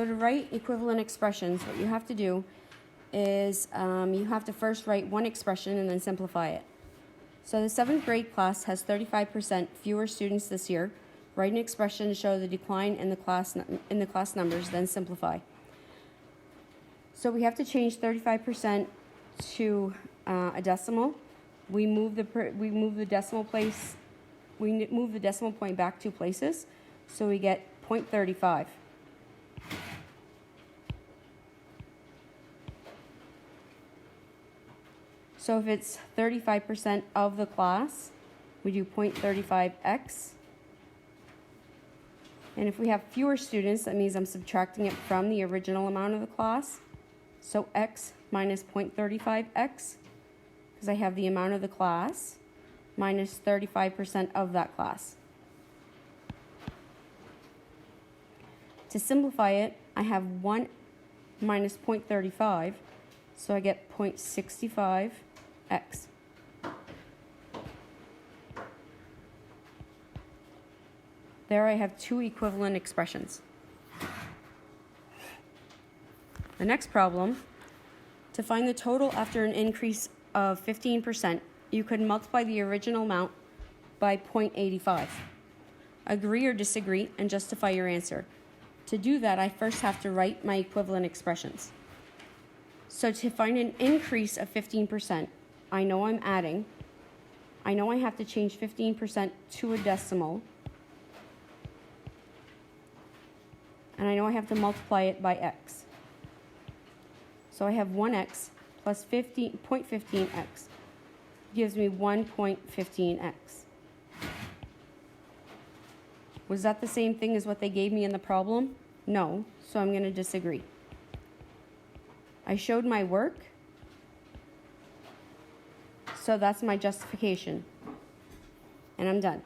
So to write equivalent expressions, what you have to do is you have to first write one expression and then simplify it. So the 7th grade class has 35% fewer students this year. Write an expression to show the decline in the class numbers, then simplify. So we have to change 35% to a decimal. We move the decimal point back 2 places, so we get 0.35. So if it's 35% of the class, we do 0.35x. And if we have fewer students, that means I'm subtracting it from the original amount of the class. So x minus 0.35x, because I have the amount of the class, minus 35% of that class. To simplify it, I have 1 minus 0.35, so I get 0.65x. There I have 2 equivalent expressions. The next problem, to find the total after an increase of 15%, you could multiply the original amount by 0.85. Agree or disagree and justify your answer. To do that, I first have to write my equivalent expressions. So to find an increase of 15%, I know I'm adding. I know I have to change 15% to a decimal. And I know I have to multiply it by x. So I have 1x plus 0.15x gives me 1.15x. Was that the same thing as what they gave me in the problem? No, so I'm going to disagree. I showed my work, so that's my justification. And I'm done.